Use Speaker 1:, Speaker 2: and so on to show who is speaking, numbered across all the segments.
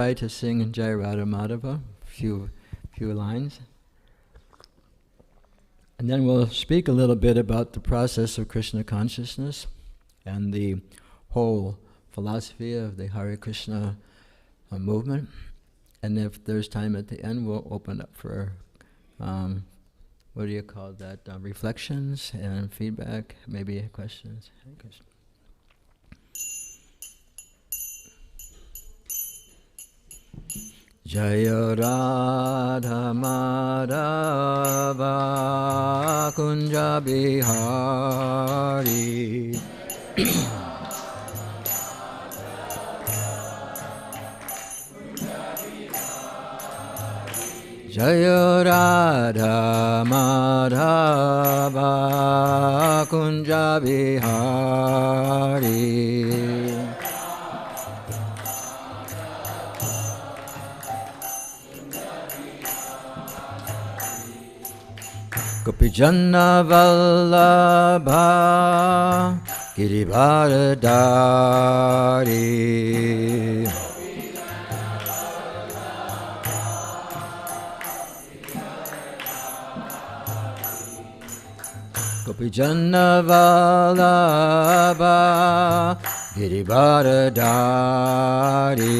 Speaker 1: Try to sing Jai Rtdhvaja, few lines. And then we'll speak a little bit about the process of Krishna consciousness and the whole philosophy of the Hare Krishna movement. And if there's time at the end, we'll open up for, what do you call that, reflections and feedback, maybe questions. Hare Krishna. Jaya Radha Madhava Kunja Bihari Jaya Radha Madhava Kunja Bihari Gopijana Vallabha Girivardhari Gopijana Vallabha Girivardhari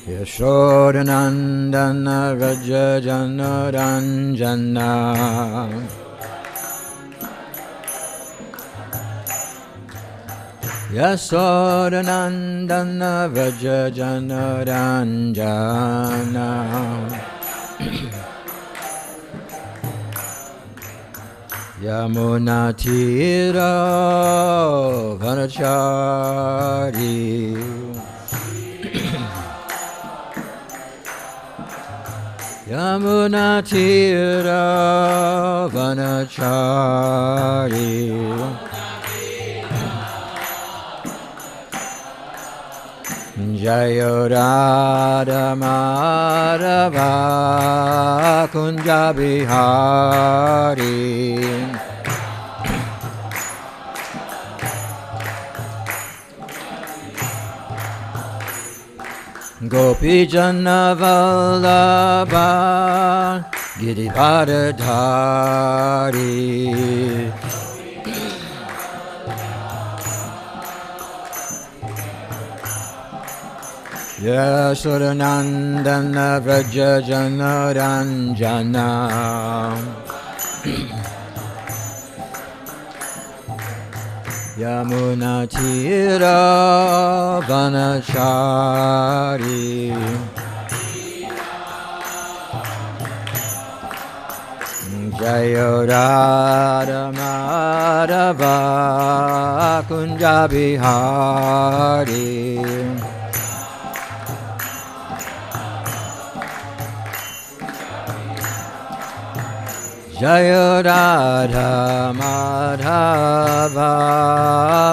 Speaker 1: Yashodanandana Rajajana Ranjana Yashodanandana Rajajana Ranjana Yamuna Tira Vanachari Yamuna Tira Vanachari Jaya Radha Madhava Kunja Bihari Gopijana Vallabha Girivardhari Yashodanandana Vrajajana Ranjana Yamuna Tira Vanachari Jaya Radha Madhava Kunja Bihari Jaya Radha Madhava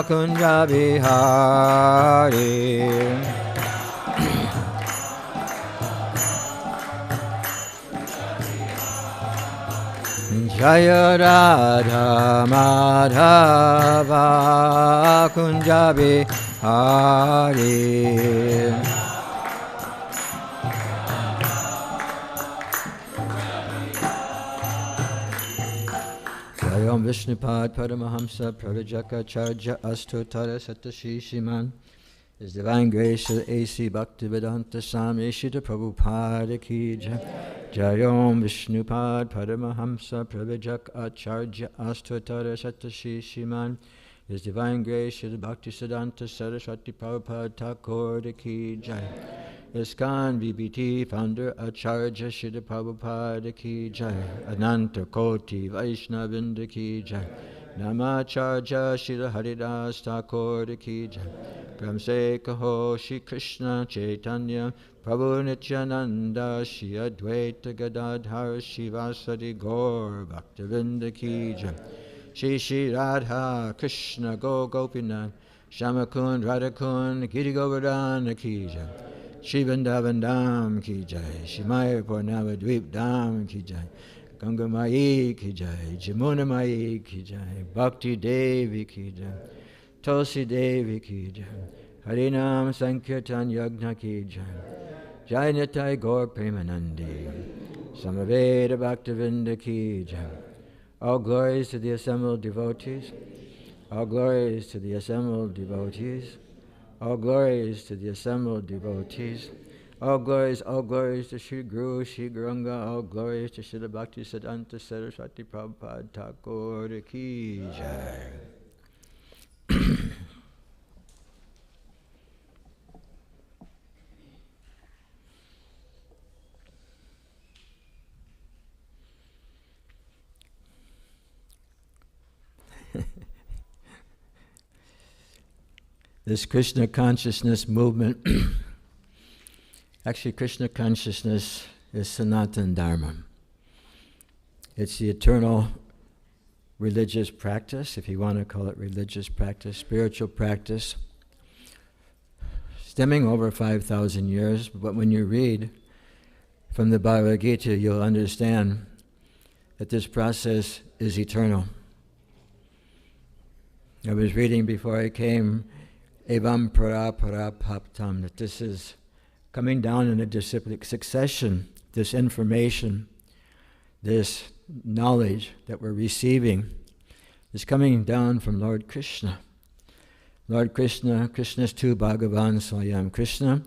Speaker 1: Kunja Bihari Jaya Radha Madhava Kunja Bihari Om Vishnupad Paramahamsa Pravajaka Charja Astotara Satashi Shiman. His Divine Grace A.C. Bhaktivedanta Swami Shita Prabhupada Ki Jai. Jai Om Vishnupad Paramahamsa Pravajaka Acharya Astotara Satashi Shiman. His Divine Grace Bhaktisiddhanta Saraswati Prabhupada Thakur Ki Jai. ISKCON VBT Founder Acharya Srila Prabhupada Ki Jai. Ananta Koti Vaishnavinda Ki Jai. Namacharya Srila Haridas Thakur Ki Jai. Pramse Kaho Shri Krishna Chaitanya Prabhu Nityananda Shri Advaita Gadadhar Shivasadi Gaur Bhaktivinda Ki Jai. Shri Shri Radha Krishna Go Gopinath Shamakund Radhakund Giri Govardhana Ki Jai. Shri Vrindavan Dham Ki Jai. Shri Mayapur Navadvip Dham Ki Jai. Ganga Mai ki jai, Jamuna Mai ki jai, Bhakti Devi ki jai, Tulsi Devi ki jai, Harinam Sankirtan Yagna ki jai, Jai Nitai Gaur Premanandi, Samaveda Bhaktivinda ki jai. All glories to the assembled devotees. All glories to the assembled devotees. All glories to the assembled devotees. All glories to Shri Guru, Shri Guranga. All glories to Srila Bhakti Siddhanta Saraswati Prabhupada Thakur ki jai. This Krishna consciousness movement, actually Krishna consciousness is Sanatana Dharma. It's the eternal religious practice, if you want to call it religious practice, spiritual practice, stemming over 5,000 years. But when you read from the Bhagavad Gita, you'll understand that this process is eternal. I was reading before I came, Evam para para paptam, that this is coming down in a disciplic succession, this information, this knowledge that we're receiving is coming down from Lord Krishna. Lord Krishna, Krishna's tu Bhagavan Swayam. Krishna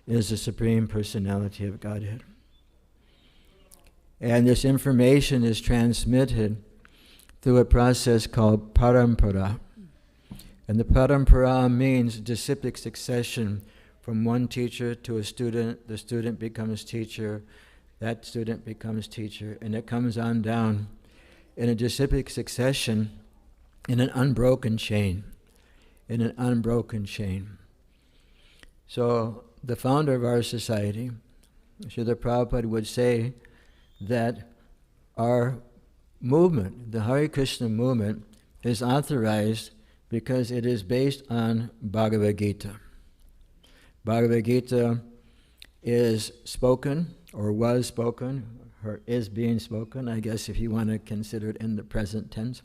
Speaker 1: is the Supreme Personality of Godhead. And this information is transmitted through a process called parampara. And the parampara means disciplic succession from one teacher to a student. The student becomes teacher, that student becomes teacher, and it comes on down in a disciplic succession in an unbroken chain. In an unbroken chain. So the founder of our society, Srila Prabhupada, would say that our movement, the Hare Krishna movement, is authorized because it is based on Bhagavad Gita. Bhagavad Gita is spoken, or was spoken, or is being spoken, I guess if you want to consider it in the present tense,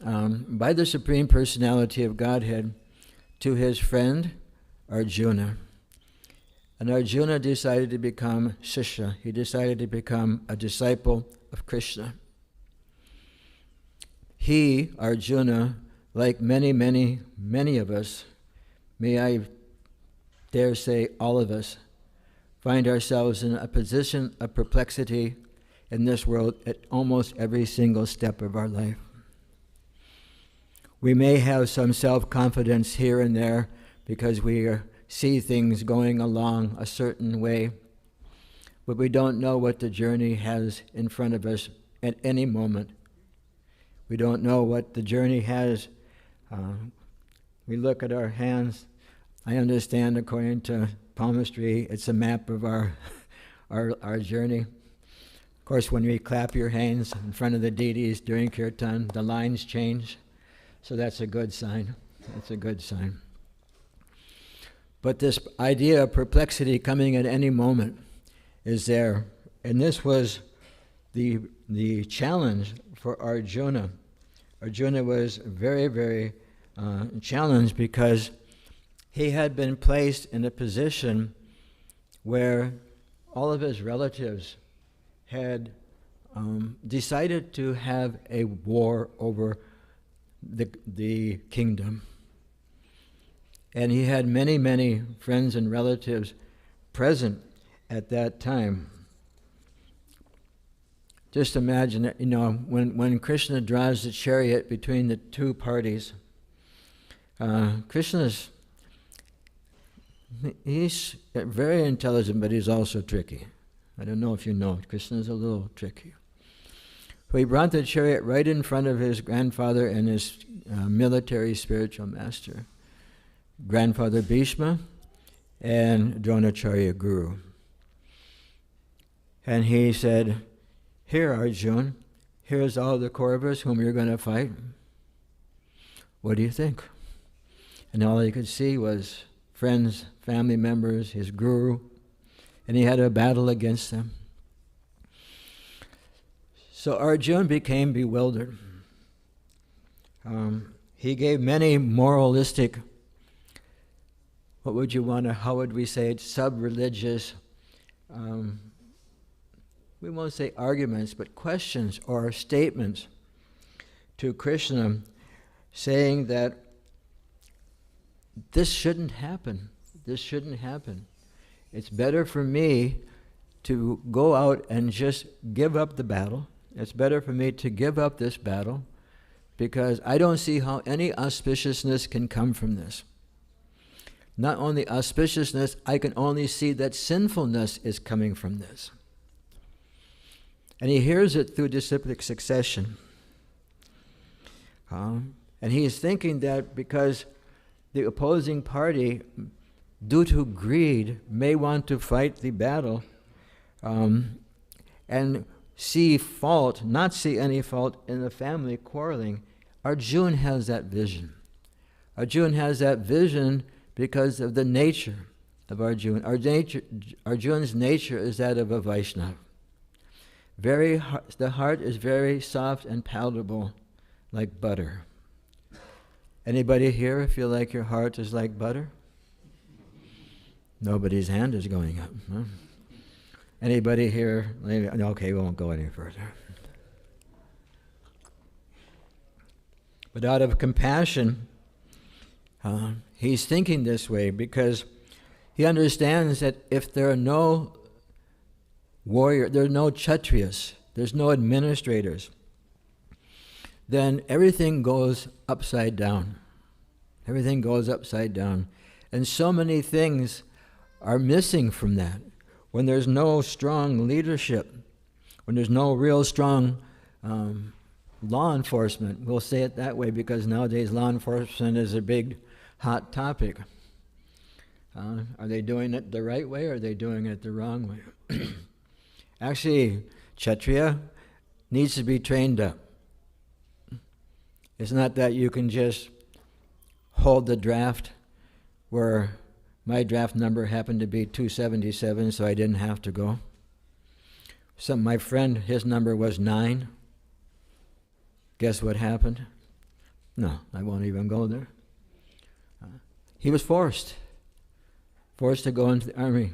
Speaker 1: by the Supreme Personality of Godhead to his friend Arjuna. And Arjuna decided to become Shishya. He decided to become a disciple of Krishna. He, Arjuna, like many, many, many of us, may I dare say all of us, find ourselves in a position of perplexity in this world at almost every single step of our life. We may have some self-confidence here and there because we see things going along a certain way, but we don't know what the journey has in front of us at any moment. We don't know what the journey has. We look at our hands. I understand, according to palmistry, it's a map of our journey. Of course, when we clap your hands in front of the deities during kirtan, the lines change. So that's a good sign. That's a good sign. But this idea of perplexity coming at any moment is there. And this was the challenge for Arjuna. Arjuna was very, very challenged because he had been placed in a position where all of his relatives had decided to have a war over the kingdom. And he had many, many friends and relatives present at that time. Just imagine it, when Krishna drives the chariot between the two parties, he's very intelligent, but he's also tricky. I don't know if you know it. Krishna's a little tricky. So he brought the chariot right in front of his grandfather and his military spiritual master, grandfather Bhishma and Dronacharya Guru. And he said, "Here, Arjuna, here's all the Kauravas whom you're going to fight. What do you think?" And all he could see was friends, family members, his guru, and he had a battle against them. So Arjuna became bewildered. He gave many moralistic, how would we say it, sub-religious, we won't say arguments, but questions or statements to Krishna, saying that this shouldn't happen. This shouldn't happen. It's better for me to go out and just give up the battle. It's better for me to give up this battle because I don't see how any auspiciousness can come from this. Not only auspiciousness, I can only see that sinfulness is coming from this. And he hears it through disciplic succession. And he is thinking that because the opposing party, due to greed, may want to fight the battle and not see any fault in the family quarreling, Arjuna has that vision. Arjuna has that vision because of the nature of Arjuna. Arjuna's nature is that of a Vaishnava. The heart is very soft and palatable, like butter. Anybody here feel like your heart is like butter? Nobody's hand is going up. Huh? Anybody here? Okay, we won't go any further. But out of compassion, he's thinking this way because he understands that if there are no there are no kshatriyas, there's no administrators, then everything goes upside down. Everything goes upside down. And so many things are missing from that. When there's no strong leadership, when there's no real strong law enforcement, we'll say it that way because nowadays law enforcement is a big hot topic. Are they doing it the right way or are they doing it the wrong way? Actually, Kshatriya needs to be trained up. It's not that you can just hold the draft where my draft number happened to be 277, so I didn't have to go. My friend, his number was 9. Guess what happened? No, I won't even go there. He was forced to go into the army.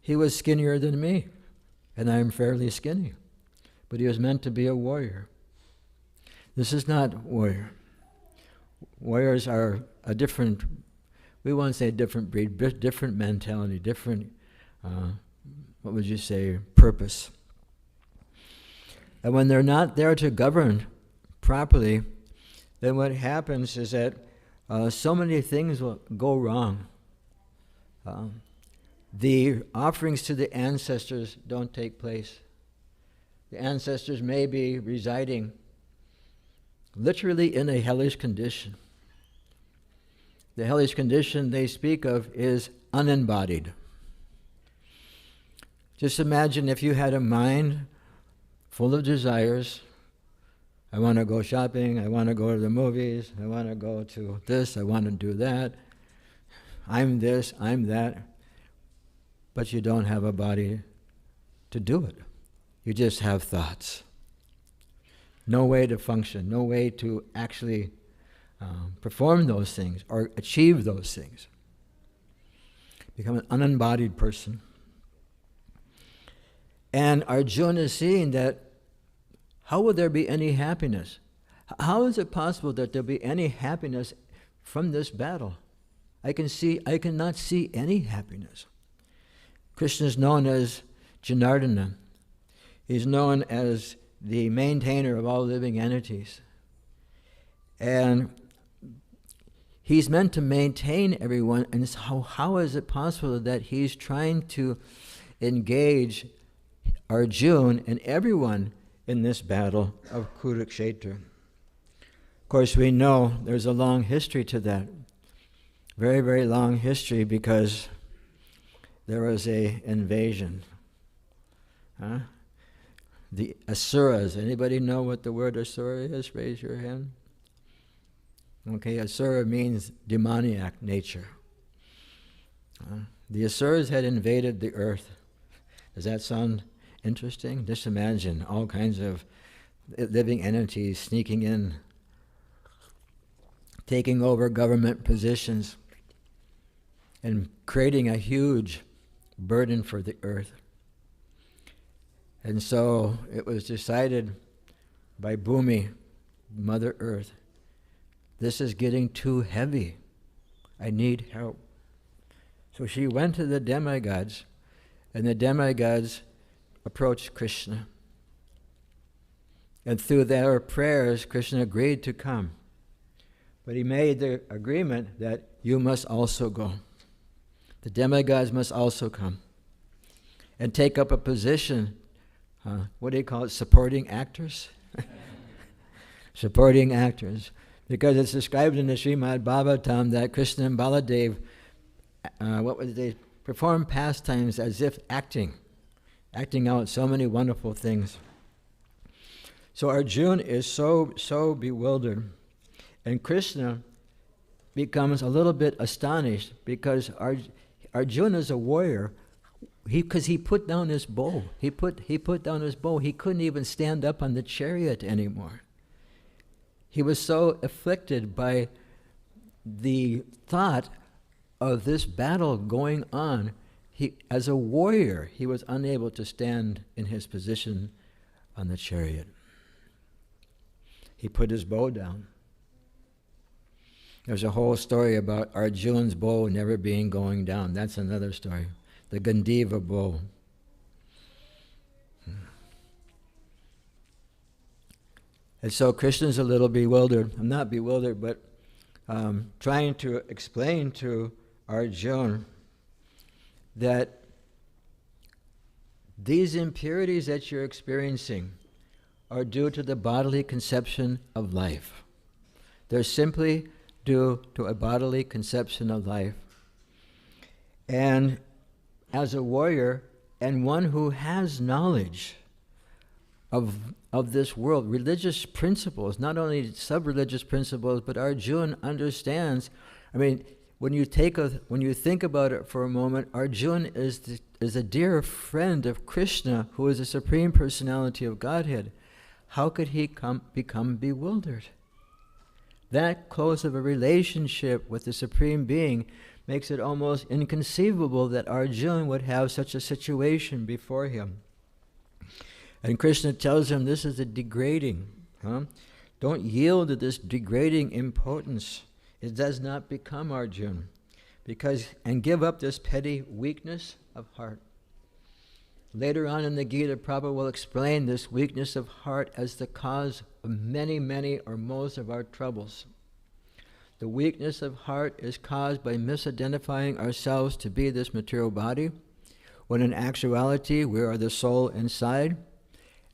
Speaker 1: He was skinnier than me, and I am fairly skinny. But he was meant to be a warrior. This is not warrior. Warriors are a different, we won't say different breed, different mentality, different, what would you say, purpose. And when they're not there to govern properly, then what happens is that so many things will go wrong. The offerings to the ancestors don't take place. The ancestors may be residing literally in a hellish condition. The hellish condition they speak of is unembodied. Just imagine if you had a mind full of desires. I want to go shopping, I want to go to the movies, I want to go to this, I want to do that. I'm this, I'm that. But you don't have a body to do it. You just have thoughts. No way to function, no way to actually perform those things or achieve those things. Become an unembodied person. And Arjuna is seeing that, how will there be any happiness? How is it possible that there'll be any happiness from this battle? I cannot see any happiness. Krishna is known as Janardana. He's known as the maintainer of all living entities. And he's meant to maintain everyone, and how is it possible that he's trying to engage Arjuna and everyone in this battle of Kurukshetra? Of course, we know there's a long history to that. Very, very long history, because there was an invasion. The Asuras. Anybody know what the word Asura is? Raise your hand. Okay, Asura means demoniac nature. The Asuras had invaded the earth. Does that sound interesting? Just imagine all kinds of living entities sneaking in, taking over government positions, and creating a huge burden for the earth. And so it was decided by Bhumi, Mother Earth, this is getting too heavy. I need help. So she went to the demigods, and the demigods approached Krishna. And through their prayers, Krishna agreed to come. But he made the agreement that you must also go. The demigods must also come and take up a position. What do you call it? Supporting actors? Supporting actors. Because it's described in the Srimad Bhagavatam that Krishna and Baladev, they performed pastimes as if acting out so many wonderful things. So Arjuna is so bewildered. And Krishna becomes a little bit astonished because Arjuna is a warrior. Because he put down his bow. He put down his bow. He couldn't even stand up on the chariot anymore. He was so afflicted by the thought of this battle going on. As a warrior, he was unable to stand in his position on the chariot. He put his bow down. There's a whole story about Arjuna's bow never being going down. That's another story. The Gandhiva bow. And so Krishna's a little bewildered. I'm not bewildered, but trying to explain to Arjuna that these impurities that you're experiencing are due to the bodily conception of life. They're simply due to a bodily conception of life. And as a warrior and one who has knowledge of this world, religious principles, not only sub-religious principles, but Arjuna understands. I mean, when you think about it for a moment, Arjuna is a dear friend of Krishna, who is the Supreme Personality of Godhead. How could he become bewildered? That close of a relationship with the Supreme Being makes it almost inconceivable that Arjuna would have such a situation before him. And Krishna tells him this is a degrading. Don't yield to this degrading impotence. It does not become Arjuna. And give up this petty weakness of heart. Later on in the Gita, Prabhupada will explain this weakness of heart as the cause of many, many or most of our troubles. The weakness of heart is caused by misidentifying ourselves to be this material body, when in actuality we are the soul inside,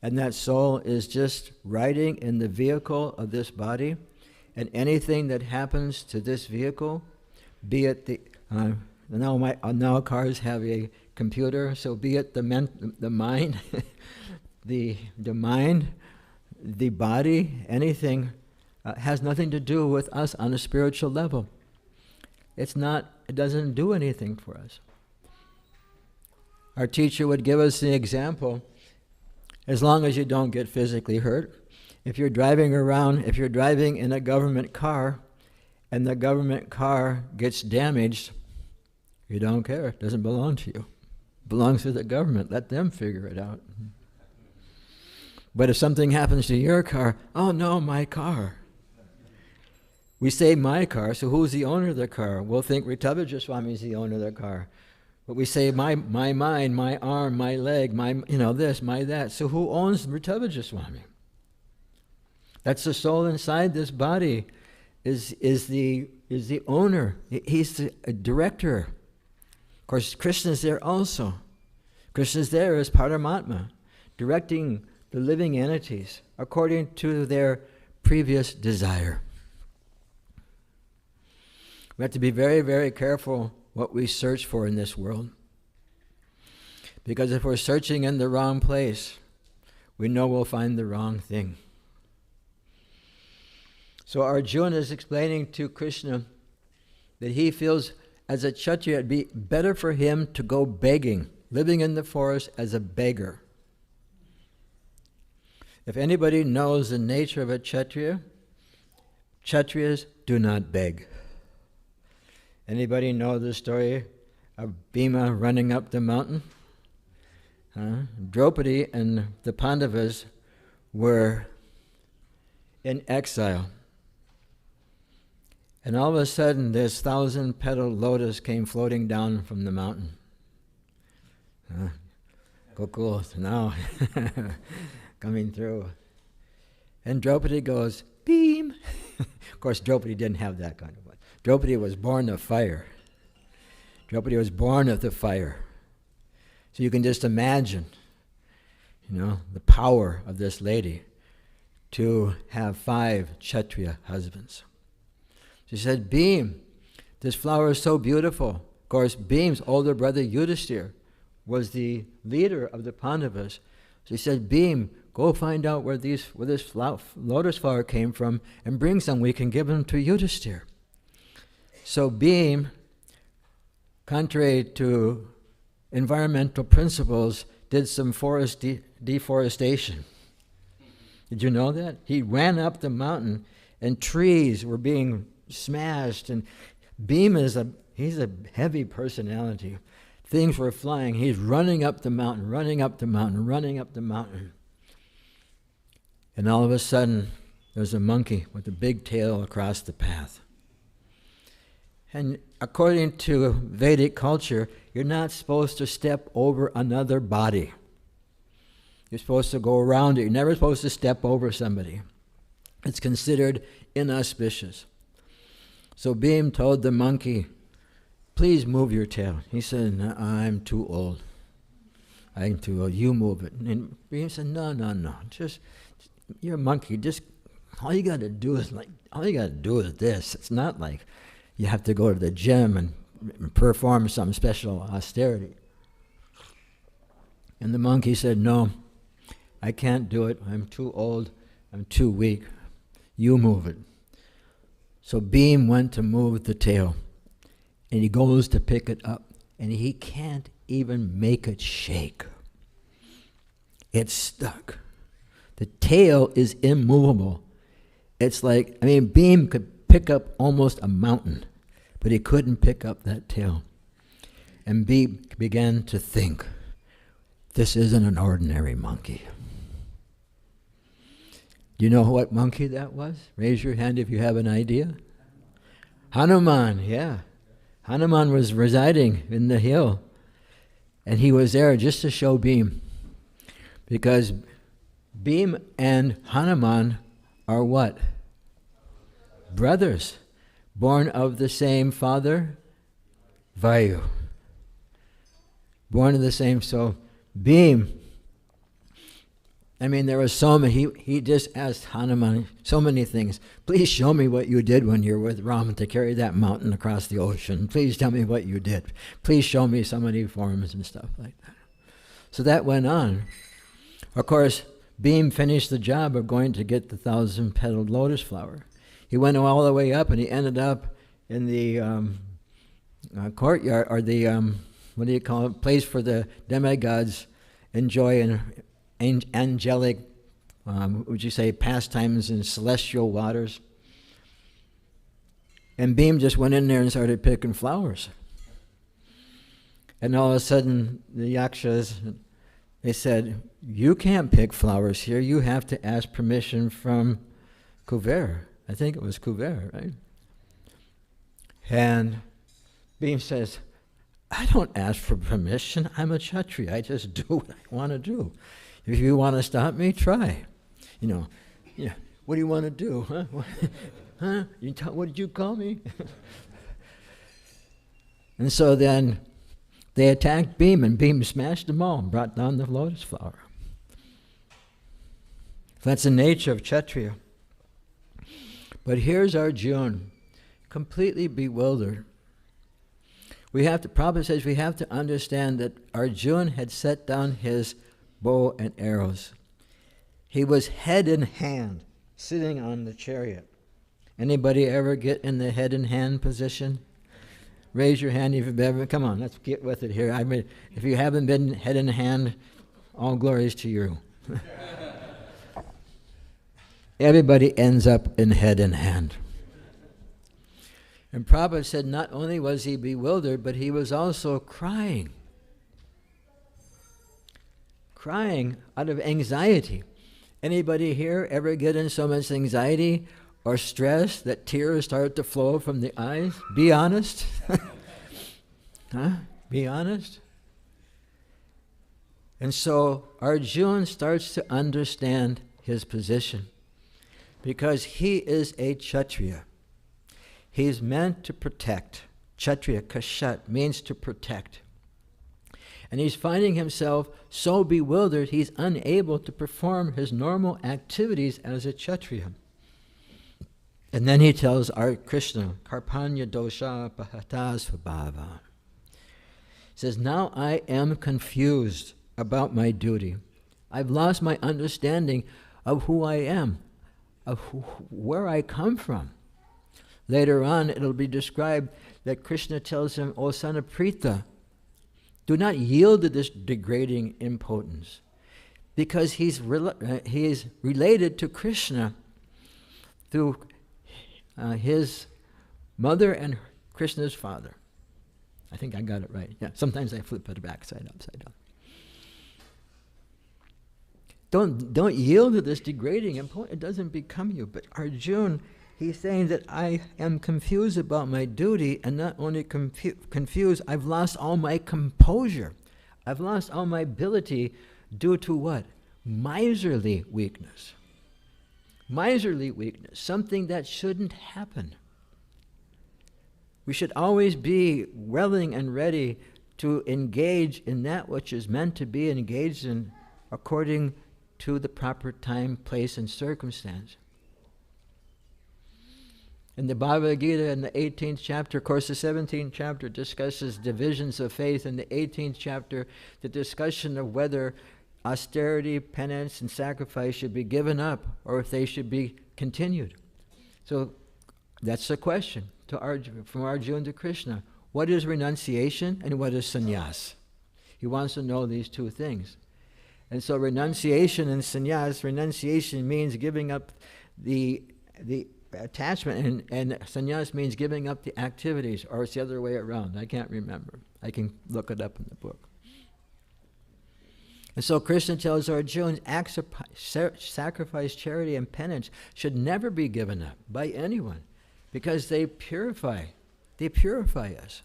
Speaker 1: and that soul is just riding in the vehicle of this body, and anything that happens to this vehicle, be it now cars have a computer, so be it the mind, the mind, the body, anything has nothing to do with us on a spiritual level. It doesn't do anything for us. Our teacher would give us the example, as long as you don't get physically hurt. If you're driving in a government car, and the government car gets damaged, you don't care. It doesn't belong to you. It belongs to the government. Let them figure it out. But if something happens to your car, oh no, my car. We say my car, so who's the owner of the car? We'll think Rtdhvaja Swami is the owner of the car. But we say my mind, my arm, my leg, my this, my that. So who owns Rtdhvaja Swami? That's the soul inside this body, is the owner. He's the director. Of course, Krishna's there also. Krishna's there as Paramatma, directing the living entities according to their previous desire. We have to be very, very careful what we search for in this world. Because if we're searching in the wrong place, we know we'll find the wrong thing. So Arjuna is explaining to Krishna that he feels as a Kshatriya it'd be better for him to go begging, living in the forest as a beggar. If anybody knows the nature of a Kshatriya, Kshatriyas do not beg. Anybody know the story of Bhima running up the mountain? Draupadi and the Pandavas were in exile. And all of a sudden, this 1,000-petaled lotus came floating down from the mountain. Gokul now coming through. And Draupadi goes, beam! Of course, Draupadi didn't have that kind of one. Draupadi was born of fire. Draupadi was born of the fire. So you can just imagine, the power of this lady to have 5 Kshatriya husbands. She said, Bhim, this flower is so beautiful. Of course, Bhim's older brother Yudhishthira was the leader of the Pandavas. She said, Bhim, go find out where this lotus flower came from and bring some. We can give them to Yudhishthira. So Bhim, contrary to environmental principles, did some forest deforestation. Did you know that? He ran up the mountain and trees were being smashed, and Bhim he's a heavy personality. Things were flying. He's running up the mountain, running up the mountain, running up the mountain. And all of a sudden, there's a monkey with a big tail across the path. And according to Vedic culture, you're not supposed to step over another body. You're supposed to go around it. You're never supposed to step over somebody. It's considered inauspicious. So Bhim told the monkey, please move your tail. He said, no, I'm too old. I'm too old. You move it. And Bhim said, no. Just, you're a monkey. Just, all you got to do is this. It's not like you have to go to the gym and perform some special austerity. And the monkey said, no, I can't do it. I'm too old. I'm too weak. You move it. So Bhim went to move the tail, and he goes to pick it up, and he can't even make it shake. It's stuck. The tail is immovable. It's like, Bhim could pick up almost a mountain, but he couldn't pick up that tail. And Bhim began to think, this isn't an ordinary monkey. Do you know what monkey that was? Raise your hand if you have an idea. Hanuman, yeah. Hanuman was residing in the hill, and he was there just to show Bhim. Because Bhim and Hanuman are what? Brothers, born of the same father, Vayu. Born of the same, so Bhim, there was so many, he just asked Hanuman so many things. Please show me what you did when you were with Rama to carry that mountain across the ocean. Please tell me what you did. Please show me so many forms and stuff like that. So that went on. Of course, Bhim finished the job of going to get the 1,000-petaled lotus flower. He went all the way up, and he ended up in the courtyard, or the, place for the demigods enjoy an angelic, pastimes in celestial waters. And Bhim just went in there and started picking flowers. And all of a sudden, the yakshas, they said, you can't pick flowers here. You have to ask permission from Kuver. I think it was Kuver, right? And Bhim says, I don't ask for permission. I'm a Kshatriya. I just do what I want to do. If you want to stop me, try. What do you want to do? Huh? What did you call me? And so then they attacked Bhim, and Bhim smashed them all and brought down the lotus flower. That's the nature of Kshatriya. But here's Arjuna, completely bewildered. Prabhupada says we have to understand that Arjuna had set down his bow and arrows. He was head in hand, sitting on the chariot. Anybody ever get in the head in hand position? Raise your hand if you've ever. Come on, let's get with it here. If you haven't been head in hand, all glories to you. everybody ends up in head and hand. And Prabhupada said not only was he bewildered, but he was also crying. Crying out of anxiety. Anybody here ever get in so much anxiety or stress that tears start to flow from the eyes? Be honest. Huh? Be honest. And so Arjuna starts to understand his position because he is a Kshatriya. He's meant to protect. Kshatriya, kashat, means to protect. And he's finding himself so bewildered he's unable to perform his normal activities as a Kshatriya. And then he tells our Krishna, Karpanya dosha pahatasvabhava. He says, now I am confused about my duty. I've lost my understanding of who I am, of where I come from. Later on, it'll be described that Krishna tells him, O son of Pritha, do not yield to this degrading impotence, because he is related to Krishna through his mother and Krishna's father. I think I got it right. Yeah, sometimes I flip it upside down. Don't yield to this degrading impotence. It doesn't become you. But Arjuna, he's saying that I am confused about my duty, and not only confused, I've lost all my composure. I've lost all my ability due to what? Miserly weakness. Miserly weakness, something that shouldn't happen. We should always be willing and ready to engage in that which is meant to be engaged in according to the proper time, place, and circumstance. In the Bhagavad Gita, in the 18th chapter, of course the 17th chapter discusses divisions of faith. In the 18th chapter, the discussion of whether austerity, penance, and sacrifice should be given up or if they should be continued. So that's the question to Arjuna, from Arjuna to Krishna. What is renunciation and what is sannyas? He wants to know these two things. And so renunciation and sannyas, renunciation means giving up the attachment, and sannyas means giving up the activities, or it's the other way around. I can't remember. I can look it up in the book. And so Krishna tells Arjuna, acts of sacrifice, charity, and penance should never be given up by anyone because they purify us.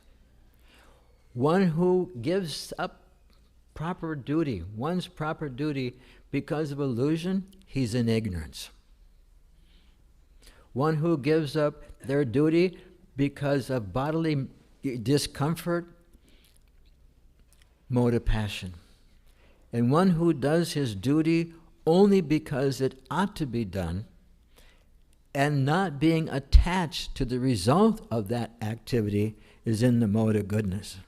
Speaker 1: One who gives up one's proper duty because of illusion, he's in ignorance. One who gives up their duty because of bodily discomfort, mode of passion. And one who does his duty only because it ought to be done and not being attached to the result of that activity is in the mode of goodness.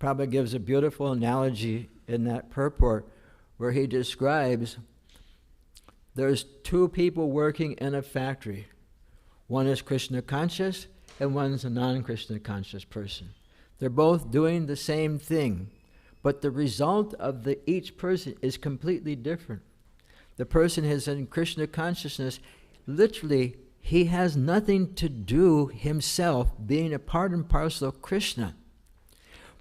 Speaker 1: Prabhupada gives a beautiful analogy in that purport where he describes there's two people working in a factory. One is Krishna conscious and one's a non-Krishna conscious person. They're both doing the same thing, but the result of each person is completely different. The person who's in Krishna consciousness, literally, he has nothing to do himself being a part and parcel of Krishna.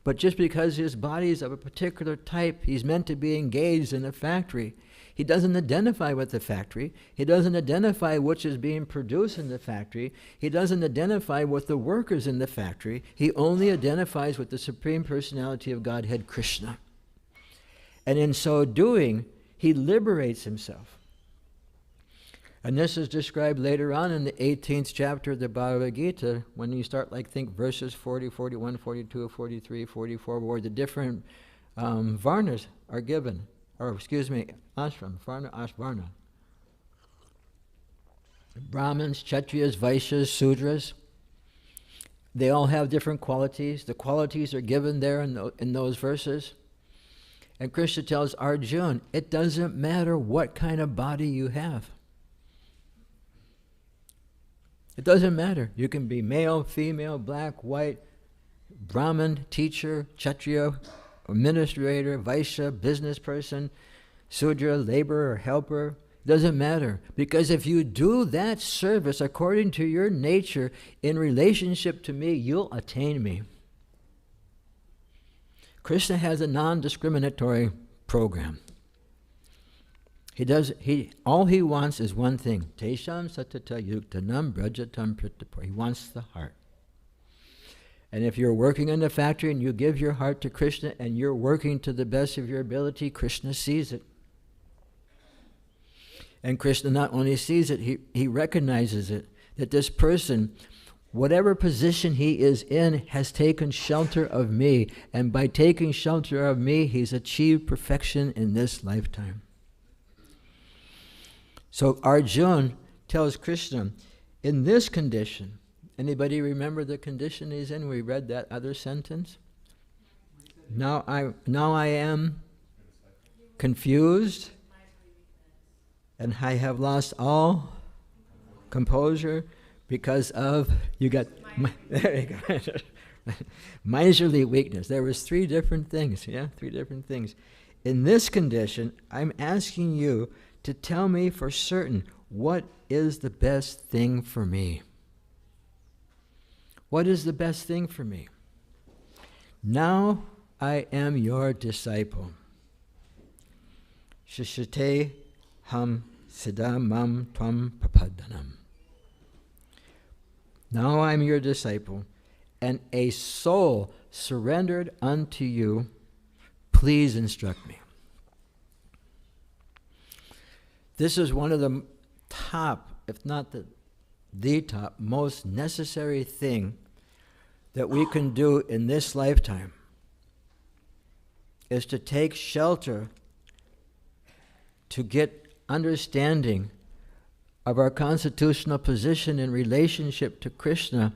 Speaker 1: But just because his body is of a particular type, he's meant to be engaged in a factory. He doesn't identify with the factory. He doesn't identify which is being produced in the factory. He doesn't identify with the workers in the factory. He only identifies with the Supreme Personality of Godhead, Krishna. And in so doing, he liberates himself. And this is described later on in the 18th chapter of the Bhagavad Gita, when you start, think verses 40, 41, 42, 43, 44, where the different varnas are given. Ashram, varna, ashvarna. Brahmins, Kshatriyas, Vaishyas, Sudras, they all have different qualities. The qualities are given there in those verses. And Krishna tells Arjuna, it doesn't matter what kind of body you have. It doesn't matter. You can be male, female, black, white, Brahmin, teacher, Kshatriya, administrator, Vaishya, business person, Sudra, laborer, helper. Doesn't matter. Because if you do that service according to your nature in relationship to me, you'll attain me. Krishna has a non-discriminatory program. All he wants is one thing. Tesham satata yuktanam brajatam pritapur. He wants the heart. And if you're working in the factory and you give your heart to Krishna and you're working to the best of your ability, Krishna sees it. And Krishna not only sees it, he recognizes it. That this person, whatever position he is in, has taken shelter of me. And by taking shelter of me, he's achieved perfection in this lifetime. So Arjuna tells Krishna, in this condition, anybody remember the condition he's in? We read that other sentence. Now I am confused, and I have lost all composure because of, there you go. Miserly weakness. There was three different things. In this condition, I'm asking you to tell me for certain, what is the best thing for me? What is the best thing for me? Now I am your disciple. Shishate ham siddha mam tvam papadanam. Now I'm your disciple, and a soul surrendered unto you, please instruct me. This is one of the top, if not the top, most necessary thing that we can do in this lifetime, is to take shelter to get understanding of our constitutional position in relationship to Krishna,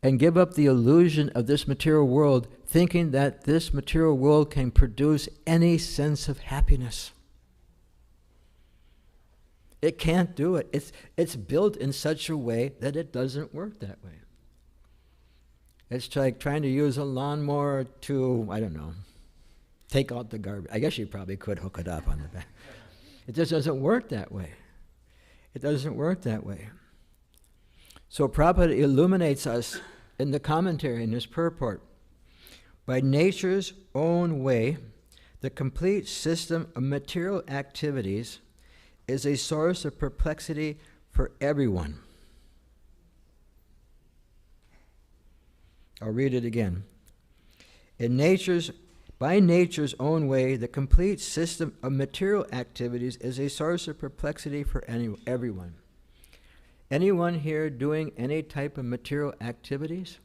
Speaker 1: and give up the illusion of this material world, thinking that this material world can produce any sense of happiness. It can't do it. It's built in such a way that it doesn't work that way. It's like trying to use a lawnmower to, I don't know, take out the garbage. I guess you probably could hook it up on the back. It just doesn't work that way. It doesn't work that way. So Prabhupada illuminates us in the commentary in his purport. By nature's own way, the complete system of material activities is a source of perplexity for everyone. I'll read it again. By nature's own way, the complete system of material activities is a source of perplexity for everyone. Anyone here doing any type of material activities?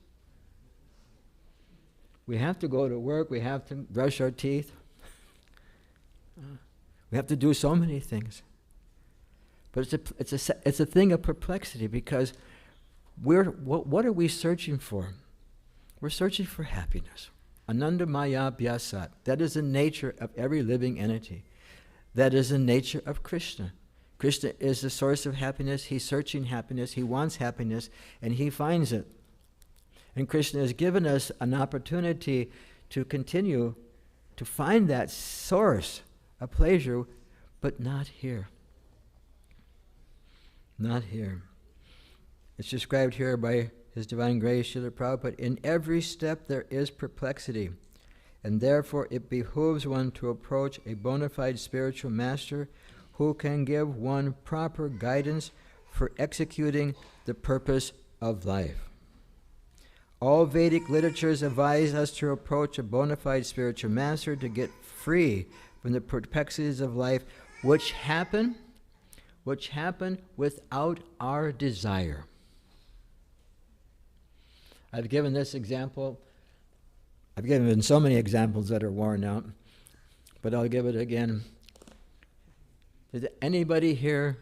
Speaker 1: We have to go to work, we have to brush our teeth. We have to do so many things. But it's a thing of perplexity, because what are we searching for? We're searching for happiness. Ananda maya bhyasat. That is the nature of every living entity. That is the nature of Krishna. Krishna is the source of happiness. He's searching happiness. He wants happiness, and he finds it. And Krishna has given us an opportunity to continue to find that source of pleasure, but not here. Not here. It's described here by His Divine Grace, Srila Prabhupada. In every step there is perplexity, and therefore it behooves one to approach a bona fide spiritual master who can give one proper guidance for executing the purpose of life. All Vedic literatures advise us to approach a bona fide spiritual master to get free from the perplexities of life, which happen without our desire. I've given this example. I've given so many examples that are worn out, but I'll give it again. Did anybody here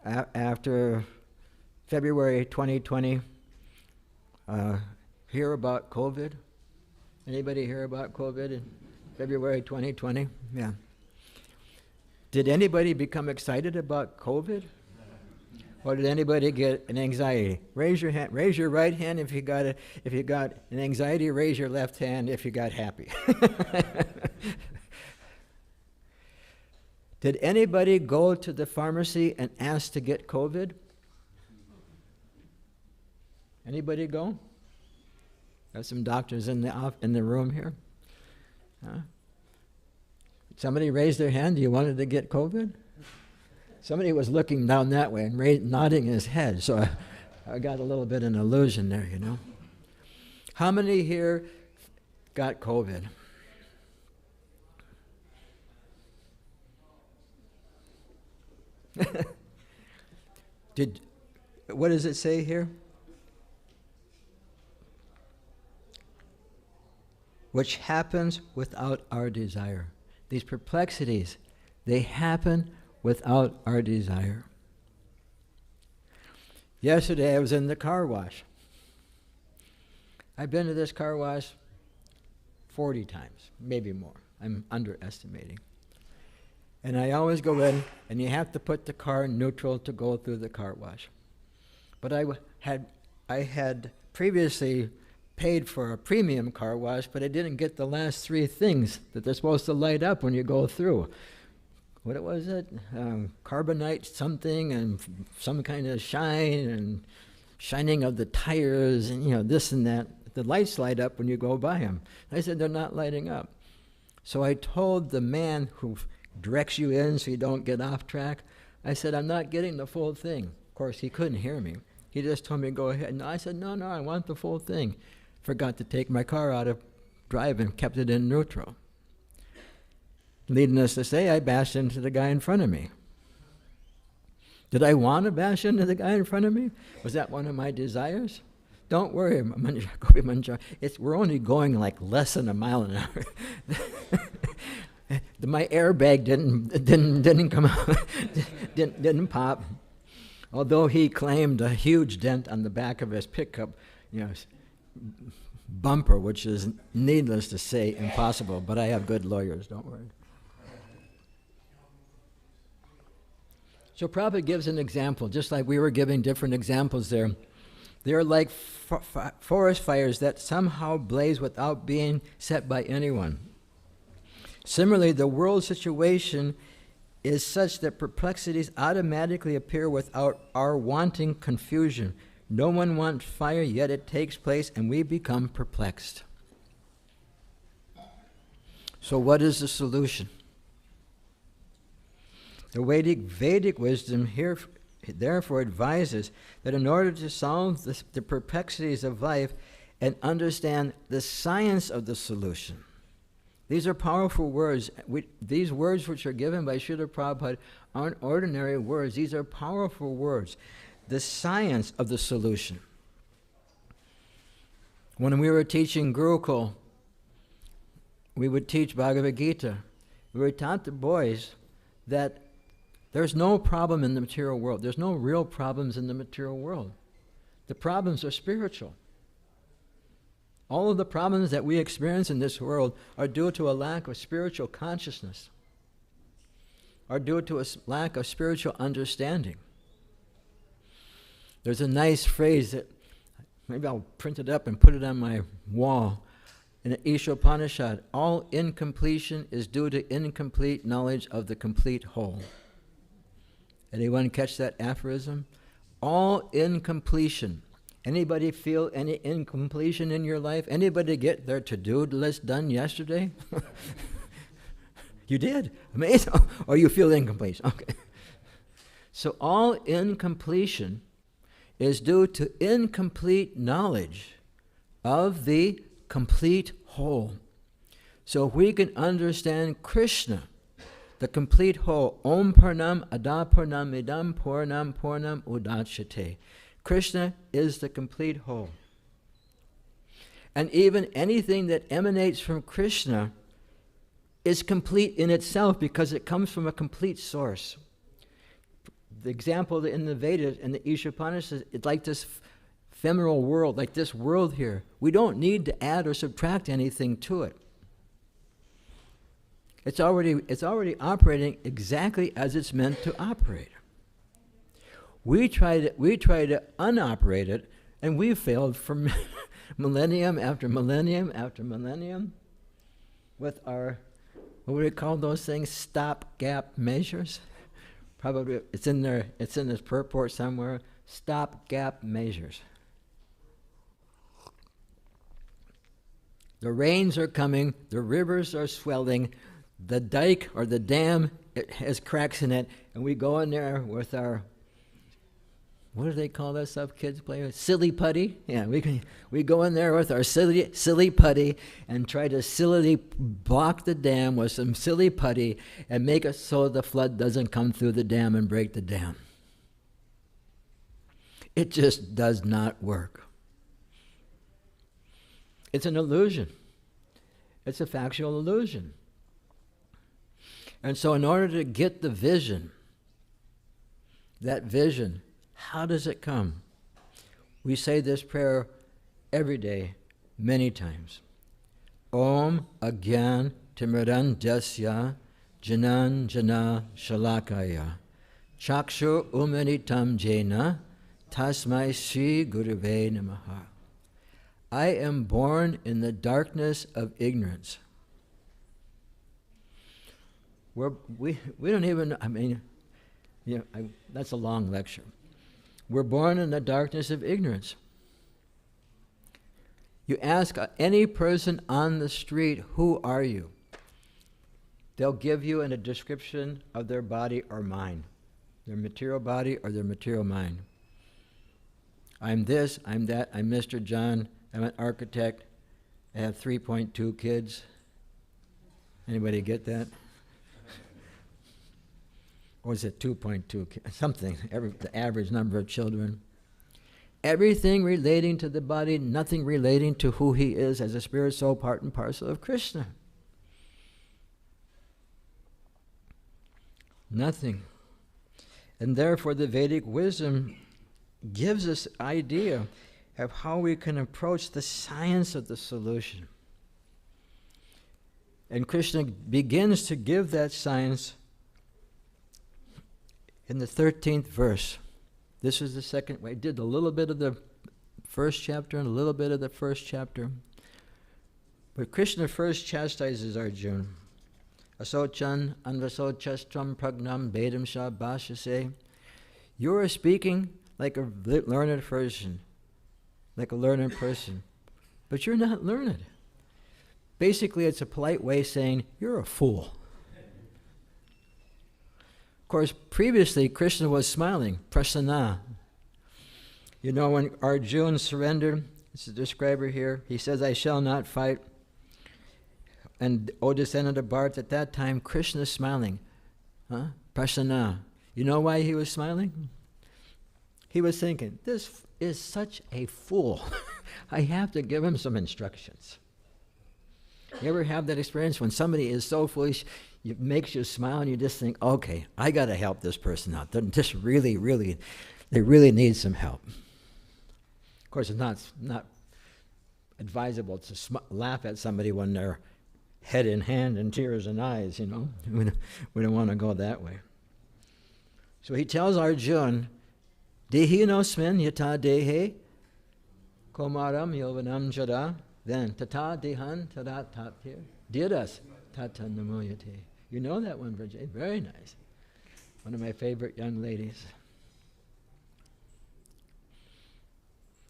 Speaker 1: after February 2020 hear about COVID? Anybody hear about COVID in February 2020? Yeah. Did anybody become excited about COVID? Or did anybody get an anxiety? Raise your hand. Raise your right hand if you got an anxiety. Raise your left hand if you got happy. Did anybody go to the pharmacy and ask to get COVID? Anybody go? There's some doctors in the room here. Huh? Somebody raised their hand. You wanted to get COVID? Somebody was looking down that way and nodding his head. So I got a little bit of an illusion there, you know. How many here got COVID? What does it say here? Which happens without our desire. These perplexities, they happen without our desire. Yesterday I was in the car wash. I've been to this car wash 40 times, maybe more. I'm underestimating. And I always go in, and you have to put the car in neutral to go through the car wash. But I had previously paid for a premium car wash, but I didn't get the last three things that they're supposed to light up when you go through. What was it? Carbonite something, and some kind of shine, and shining of the tires, and this and that. The lights light up when you go by them. I said, they're not lighting up. So I told the man who directs you in so you don't get off track, I said, I'm not getting the full thing. Of course, he couldn't hear me. He just told me to go ahead. And I said, no, I want the full thing. Forgot to take my car out of drive and kept it in neutral. Needless to say, I bashed into the guy in front of me. Did I want to bash into the guy in front of me? Was that one of my desires? Don't worry, we're only going like less than a mile an hour. My airbag didn't come out, didn't pop. Although he claimed a huge dent on the back of his pickup, bumper, which is needless to say impossible. But I have good lawyers, don't worry. So Prabhupada gives an example, just like we were giving different examples there. They're like forest fires that somehow blaze without being set by anyone. Similarly, the world situation is such that perplexities automatically appear without our wanting confusion. No one wants fire, yet it takes place, and we become perplexed. So what is the solution? The Vedic wisdom here therefore advises that in order to solve the perplexities of life and understand the science of the solution, these are powerful words. These words which are given by Srila Prabhupada aren't ordinary words. These are powerful words. The science of the solution. When we were teaching Gurukul, we would teach Bhagavad Gita. We were taught the boys that there's no problem in the material world. There's no real problems in the material world. The problems are spiritual. All of the problems that we experience in this world are due to a lack of spiritual consciousness, are due to a lack of spiritual understanding. There's a nice phrase that maybe I'll print it up and put it on my wall. In the Isha Upanishad, all incompletion is due to incomplete knowledge of the complete whole. Anyone catch that aphorism? All incompletion. Anybody feel any incompletion in your life? Anybody get their to-do list done yesterday? You did? Amazing. Or you feel incomplete. Okay. So all incompletion is due to incomplete knowledge of the complete whole. So if we can understand Krishna, the complete whole, Om Purnam Ada Purnam Idam Purnam Purnam Udachyate. Krishna is the complete whole. And even anything that emanates from Krishna is complete in itself because it comes from a complete source. The example in the Vedas and the Isha Upanishads, it's like this ephemeral world, like this world here. We don't need to add or subtract anything to it. It's already operating exactly as it's meant to operate. We try to unoperate it, and we've failed for millennium after millennium after millennium with our what would we call those things? Stop-gap measures? Probably it's in there. It's in this purport somewhere. Stop-gap measures. The rains are coming. The rivers are swelling. The dike or the dam, it has cracks in it, and we go in there with our, what do they call that stuff kids play with? Silly putty. Yeah, we go in there with our silly putty and try to sillily block the dam with some silly putty and make it so the flood doesn't come through the dam and break the dam. It just does not work. It's an illusion. It's a factual illusion. And so in order to get the vision, that vision, how does it come? We say this prayer every day, many times. Om Agyan Timranjasya Janan Jana Shalakaya Chakshu Umanitam Jena Tasmai Sri Gurave Namaha. I am born in the darkness of ignorance. We don't even, that's a long lecture. We're born in the darkness of ignorance. You ask any person on the street, who are you? They'll give you a description of their body or mind, their material body or their material mind. I'm this, I'm that, I'm Mr. John, I'm an architect, I have 3.2 kids. Anybody get that? Or is it 2.2? Something, the average number of children. Everything relating to the body, nothing relating to who he is as a spirit, soul, part and parcel of Krishna. Nothing. And therefore the Vedic wisdom gives us idea of how we can approach the science of the solution. And Krishna begins to give that science in the 13th verse. This is the second way. I did a little bit of the first chapter and a little bit of the first chapter. But Krishna first chastises Arjuna. Asochan anvasochastram pragnam bedam sha bhashase. You are speaking like a learned person, but you're not learned. Basically, it's a polite way of saying you're a fool. Of course, previously, Krishna was smiling, prasanna. You know, when Arjuna surrendered, it's the describer here, he says, I shall not fight. And, O descendant of Bharat, at that time, Krishna is smiling. Prasanna. You know why he was smiling? He was thinking, this is such a fool. I have to give him some instructions. You ever have that experience when somebody is so foolish, it makes you smile and you just think, okay, I got to help this person out. They really need some help. Of course, it's not advisable to laugh at somebody when they're head in hand and tears in eyes, you know. We don't want to go that way. So he tells Arjuna, Dehi nosmin yata dehe komaram yovanam jada. Then tata dehan tada taptir diras tata namoyate. You know that one, Virginia? Very nice. One of my favorite young ladies.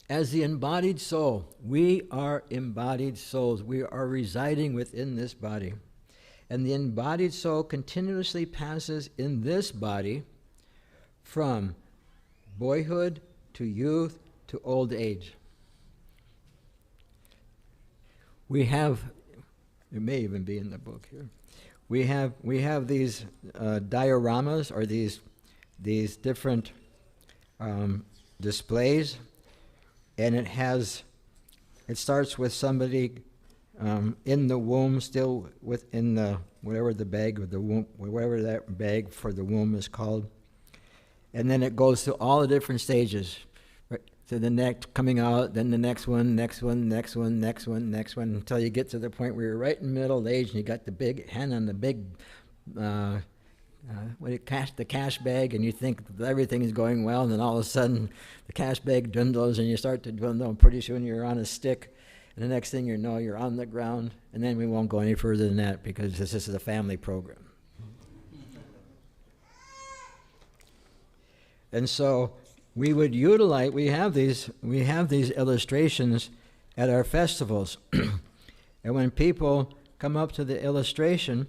Speaker 1: As the embodied soul, we are embodied souls. We are residing within this body. And the embodied soul continuously passes in this body from boyhood to youth to old age. We have, it may even be in the book here, we have these dioramas, or these different displays, and it starts with somebody in the womb, still within the whatever the bag or the womb, whatever that bag for the womb is called, and then it goes through all the different stages. To the next, coming out, then the next one, until you get to the point where you're right in middle age and you got the big hand on the big, the cash bag, and you think everything is going well, and then all of a sudden the cash bag dwindles and you start to dwindle, and pretty soon you're on a stick, And the next thing you know, you're on the ground, and then we won't go any further than that because this is a family program. And so we would utilize, we have these illustrations at our festivals. And when people come up to the illustration,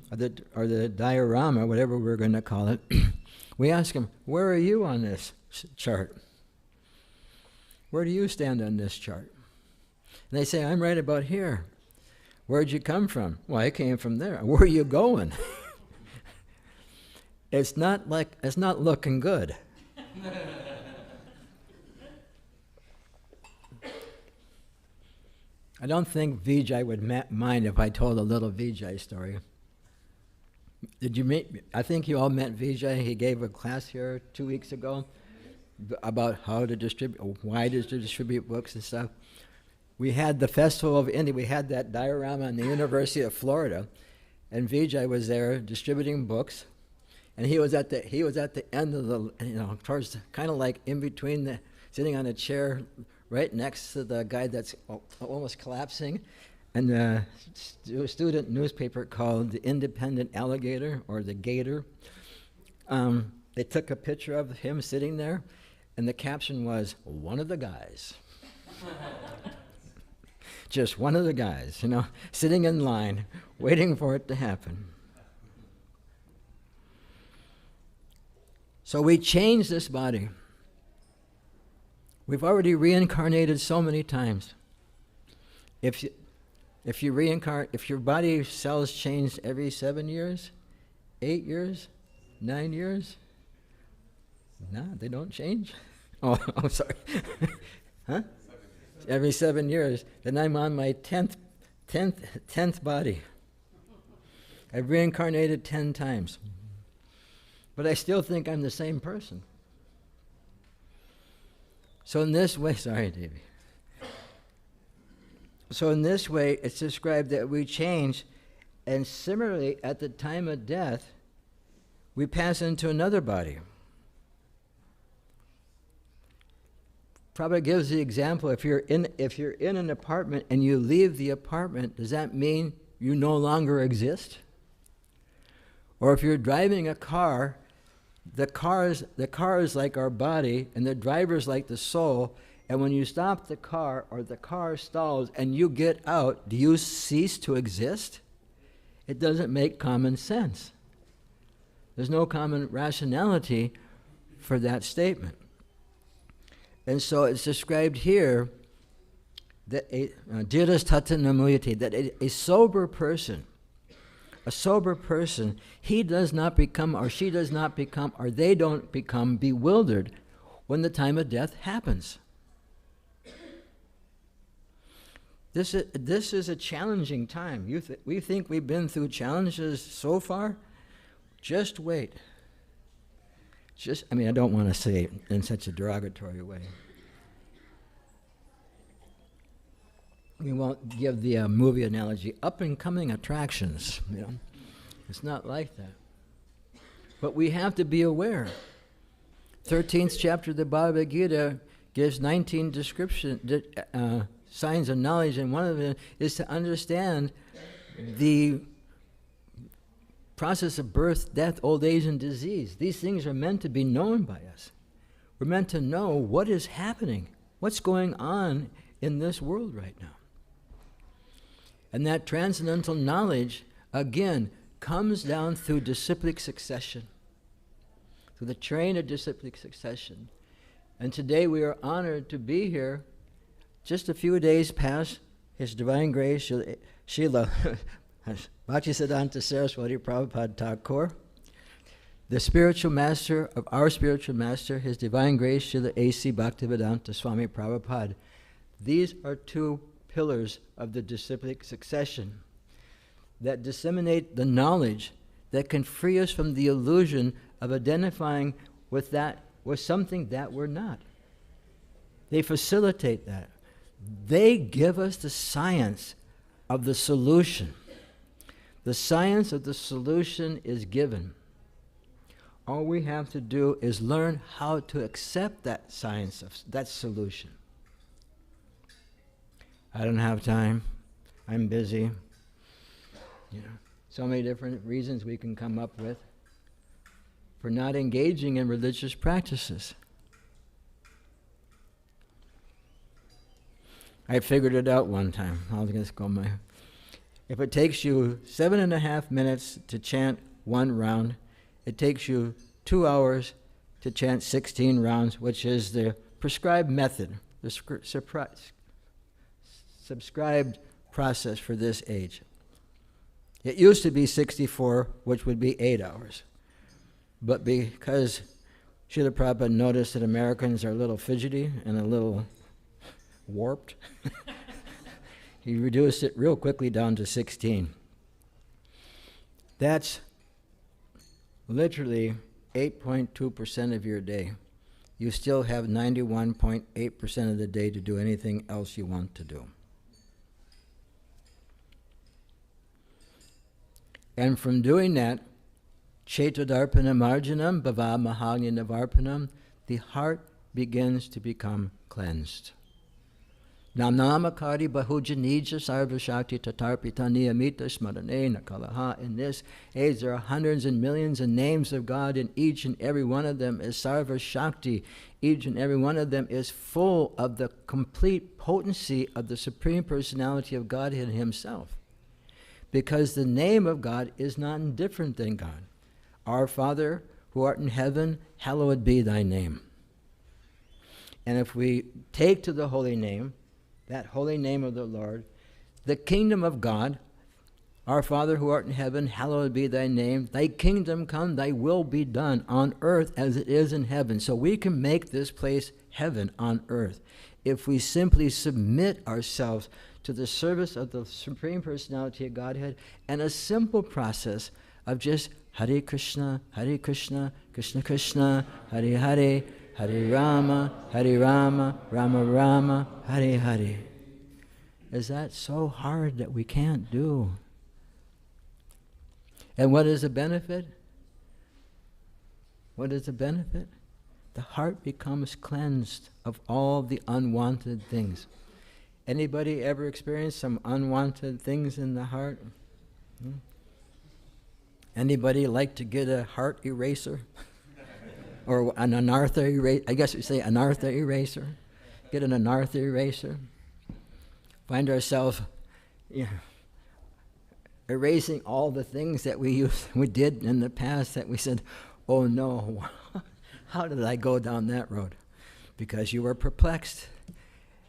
Speaker 1: or the diorama, whatever we're going to call it, we ask them, where are you on this chart? Where do you stand on this chart? And they say, I'm right about here. Where'd you come from? Well, I came from there. Where are you going? It's not looking good. I don't think Vijay would mind if I told a little Vijay story. Did you meet? I think you all met Vijay. He gave a class here 2 weeks ago about how to distribute, why to distribute books and stuff. We had the Festival of India. We had that diorama in the University of Florida, and Vijay was there distributing books, and he was at the end of the, towards kind of like in between sitting on a chair right next to the guy that's almost collapsing, and a student newspaper called the Independent Alligator, or the Gator. They took a picture of him sitting there, and the caption was, one of the guys. Just one of the guys, sitting in line, waiting for it to happen. So we change this body. We've already reincarnated so many times. If you reincarnate, if your body cells change every 7 years, 8 years, 9 years, no, they don't change. Oh, I'm sorry. Huh? Every 7 years. Then I'm on my 10th body. I've reincarnated 10 times. But I still think I'm the same person. So in this way, sorry, Davey. So in this way, it's described that we change, and similarly, at the time of death, we pass into another body. Probably gives the example, if you're in an apartment and you leave the apartment, does that mean you no longer exist? Or if you're driving a car, the car is like our body, and the driver's like the soul, and when you stop the car, or the car stalls, and you get out, do you cease to exist? It doesn't make common sense. There's no common rationality for that statement. And so it's described here that a sober person, he does not become, or she does not become, or they don't become bewildered when the time of death happens. This is a challenging time. We think we've been through challenges so far. Just wait. I don't want to say it in such a derogatory way. We won't give the movie analogy, up-and-coming attractions, It's not like that. But we have to be aware. 13th chapter of the Bhagavad Gita gives 19 signs of knowledge, and one of them is to understand the process of birth, death, old age, and disease. These things are meant to be known by us. We're meant to know what is happening, what's going on in this world right now. And that transcendental knowledge, again, comes down through disciplic succession, through the train of disciplic succession. And today we are honored to be here just a few days past His Divine Grace, Srila Bhaktisiddhanta Saraswati Prabhupada Thakur, the spiritual master of our spiritual master, His Divine Grace, Srila A.C. Bhaktivedanta Swami Prabhupada. These are two pillars of the disciplic succession that disseminate the knowledge that can free us from the illusion of identifying with something that we're not. They facilitate that. They give us the science of the solution. The science of the solution is given. All we have to do is learn how to accept that science of that solution. I don't have time. I'm busy. So many different reasons we can come up with for not engaging in religious practices. I figured it out one time. I'll just go if it takes you 7.5 minutes to chant one round, it takes you 2 hours to chant 16 rounds, which is the prescribed method, the subscribed process for this age. It used to be 64, which would be 8 hours. But because Srila Prabhupada noticed that Americans are a little fidgety and a little warped, he reduced it real quickly down to 16. That's literally 8.2% of your day. You still have 91.8% of the day to do anything else you want to do. And from doing that, Cetadarpana Marjanam Bhava Mahagya Navarpanam, the heart begins to become cleansed. Namnamakari Bahujanija Sarvashakti Tatarpita Niyamita Smarane Nakalaha. In this age, there are hundreds and millions of names of God, and each and every one of them is Sarvashakti. Each and every one of them is full of the complete potency of the Supreme Personality of Godhead Himself. Because the name of God is not different than God. Our Father, who art in heaven, hallowed be thy name. And if we take to the holy name, that holy name of the Lord, the kingdom of God, our Father who art in heaven, hallowed be thy name. Thy kingdom come, thy will be done on earth as it is in heaven. So we can make this place heaven on earth if we simply submit ourselves to the service of the Supreme Personality of Godhead, and a simple process of just Hare Krishna, Krishna Krishna, Hare Hare, Hare Rama, Rama Rama, Hare Hare. Is that so hard that we can't do? And what is the benefit? What is the benefit? The heart becomes cleansed of all the unwanted things. Anybody ever experienced some unwanted things in the heart? Anybody like to get a heart eraser? Or an anartha eraser? I guess we say anartha eraser. Get an anartha eraser. Find ourselves erasing all the things that we did in the past that we said, oh no, how did I go down that road? Because you were perplexed.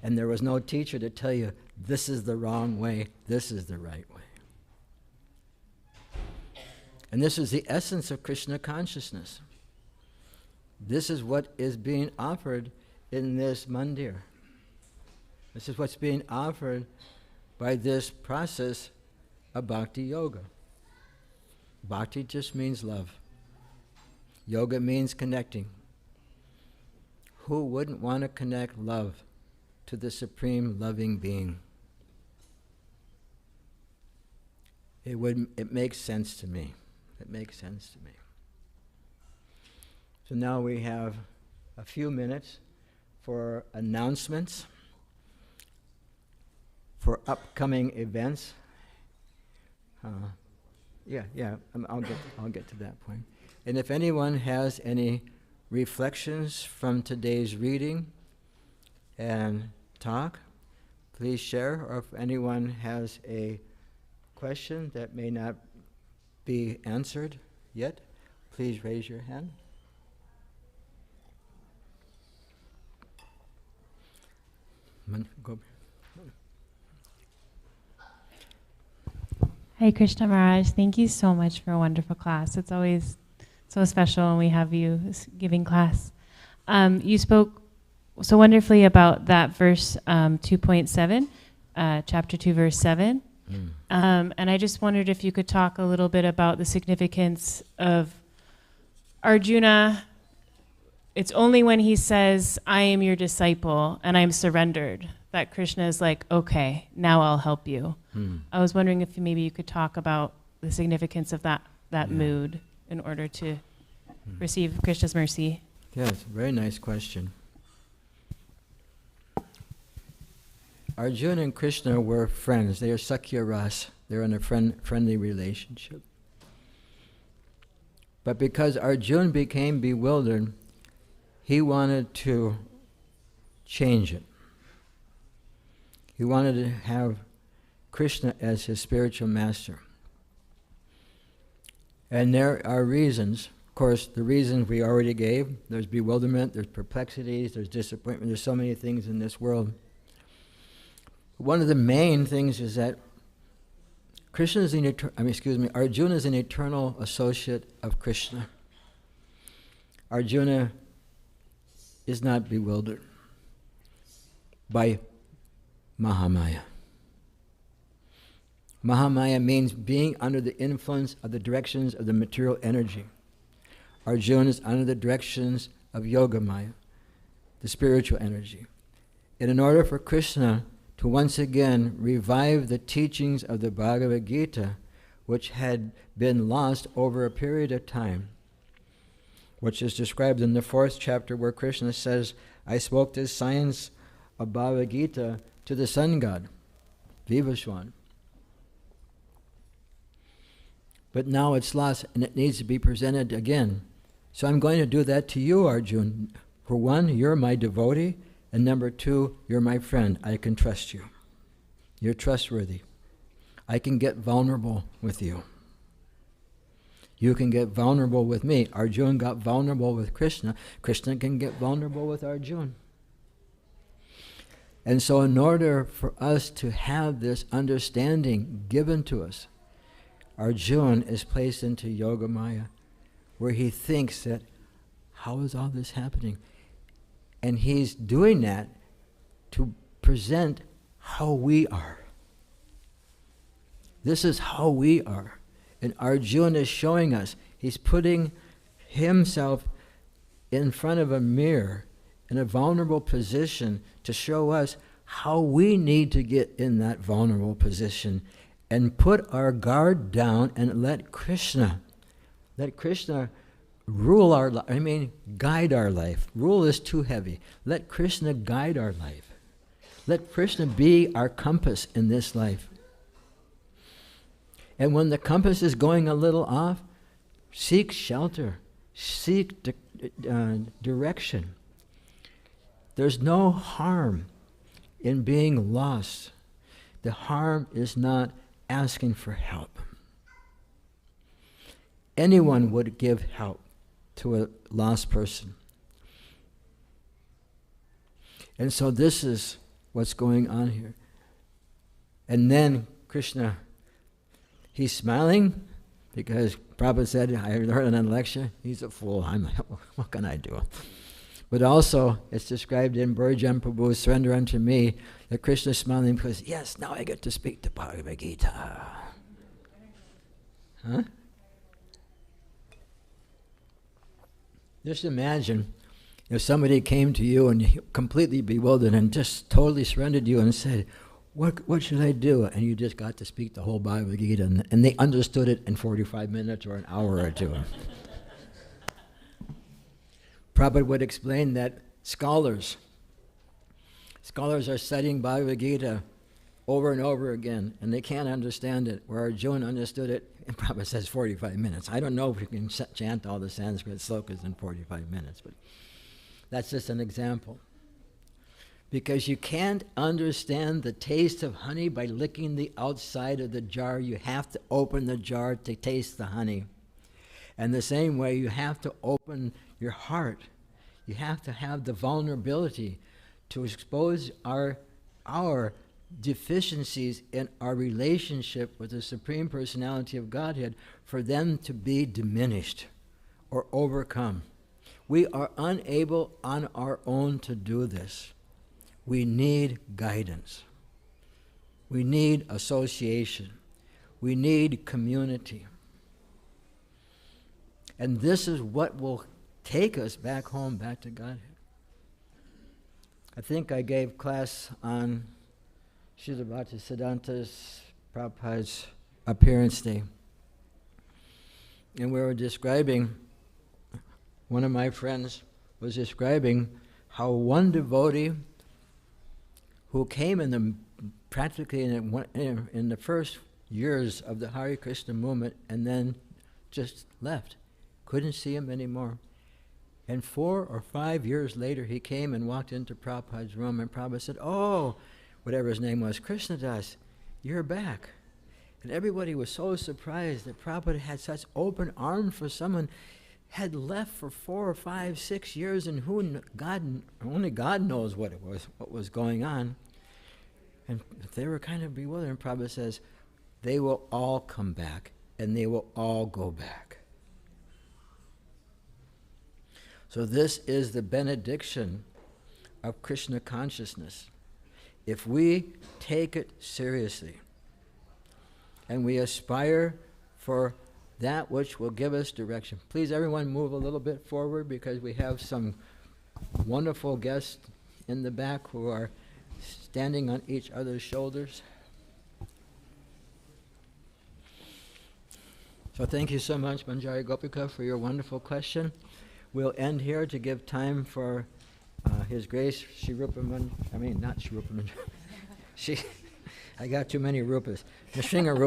Speaker 1: And there was no teacher to tell you, this is the wrong way, this is the right way. And this is the essence of Krishna consciousness. This is what is being offered in this mandir. This is what's being offered by this process of bhakti yoga. Bhakti just means love. Yoga means connecting. Who wouldn't want to connect love to the Supreme Loving Being? It makes sense to me. It makes sense to me. So now we have a few minutes for announcements, for upcoming events. I'll get to that point. And if anyone has any reflections from today's reading and talk, please share. Or if anyone has a question that may not be answered yet, please raise your hand.
Speaker 2: Hi, Krishna Maharaj. Thank you so much for a wonderful class. It's always so special when we have you giving class. You spoke so wonderfully about that verse 2.7, chapter 2, verse 7. And I just wondered if you could talk a little bit about the significance of Arjuna. It's only when he says, I am your disciple and I'm surrendered, that Krishna is like, okay, now I'll help you. I was wondering if maybe you could talk about the significance of that mood in order to receive Krishna's mercy.
Speaker 1: Yes, very nice question. Arjuna and Krishna were friends. They are Sakya Ras. They're in a friendly relationship. But because Arjuna became bewildered, he wanted to change it. He wanted to have Krishna as his spiritual master. And there are reasons. Of course, the reasons we already gave. There's bewilderment, there's perplexities, there's disappointment. There's so many things in this world. One of the main things is that Arjuna is an eternal associate of Krishna. Arjuna is not bewildered by Mahamaya. Mahamaya means being under the influence of the directions of the material energy. Arjuna is under the directions of Yogamaya, the spiritual energy. And in order for Krishna to once again revive the teachings of the Bhagavad Gita, which had been lost over a period of time, which is described in the 4th chapter where Krishna says, I spoke this science of Bhagavad Gita to the sun god, Vivaswan. But now it's lost and it needs to be presented again. So I'm going to do that to you, Arjuna. For one, you're my devotee, and number two, you're my friend. I can trust you. You're trustworthy. I can get vulnerable with you. You can get vulnerable with me. Arjuna got vulnerable with Krishna. Krishna can get vulnerable with Arjuna. And so in order for us to have this understanding given to us, Arjuna is placed into Yogamaya, where he thinks that, how is all this happening? And he's doing that to present how we are. This is how we are. And Arjuna is showing us, he's putting himself in front of a mirror in a vulnerable position to show us how we need to get in that vulnerable position and put our guard down and let Krishna rule our life. Guide our life. Rule is too heavy. Let Krishna guide our life. Let Krishna be our compass in this life. And when the compass is going a little off, seek shelter. Seek direction. There's no harm in being lost. The harm is not asking for help. Anyone would give help to a lost person. And so this is what's going on here. And then Krishna, he's smiling because Prabhupada said, I heard in a lecture, he's a fool. I'm like, what can I do? But also, it's described in Burjan Prabhu's Surrender Unto Me, that Krishna is smiling because, yes, now I get to speak the Bhagavad Gita. Huh? Just imagine if somebody came to you and completely bewildered and just totally surrendered you and said, what should I do? And you just got to speak the whole Bhagavad Gita, and they understood it in 45 minutes or an hour or two. Prabhupada would explain that scholars are studying Bhagavad Gita over and over again, and they can't understand it, where Arjuna understood it, and Prabhupada says 45 minutes. I don't know if you can chant all the Sanskrit slokas in 45 minutes, but that's just an example. Because you can't understand the taste of honey by licking the outside of the jar. You have to open the jar to taste the honey. And the same way, you have to open your heart. You have to have the vulnerability to expose our deficiencies in our relationship with the Supreme Personality of Godhead for them to be diminished or overcome. We are unable on our own to do this. We need guidance. We need association. We need community. And this is what will take us back home, back to Godhead. I think I gave class on Srila Bhaktisiddhanta's Prabhupada's appearance day. And we were describing, one of my friends was describing how one devotee who came in the practically in the first years of the Hare Krishna movement, and then just left. Couldn't see him anymore. And 4 or 5 years later, he came and walked into Prabhupada's room, and Prabhupada said, "Oh, whatever his name was, Krishnadas, you're back." And everybody was so surprised that Prabhupada had such open arms for someone had left for 4 or 5, 6 years, and only God knows what was going on. And they were kind of bewildered. And Prabhupada says, they will all come back, and they will all go back. So this is the benediction of Krishna consciousness. If we take it seriously, and we aspire for that which will give us direction. Please, everyone, move a little bit forward, because we have some wonderful guests in the back who are standing on each other's shoulders. So thank you so much, Manjari Gopika, for your wonderful question. We'll end here to give time for His Grace not Shri I got too many rupas. Nrsinga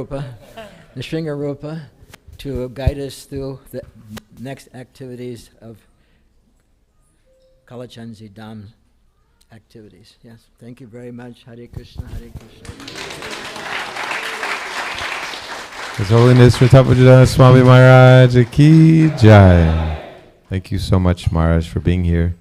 Speaker 1: Rupa, to guide us through the next activities of Kalachandji Dham activities. Yes, thank you very much. Hare Krishna, Hare Krishna.
Speaker 3: His Holiness Rtdhvaja Swami Maharaj Ki Jai. Thank you so much, Maharaj, for being here.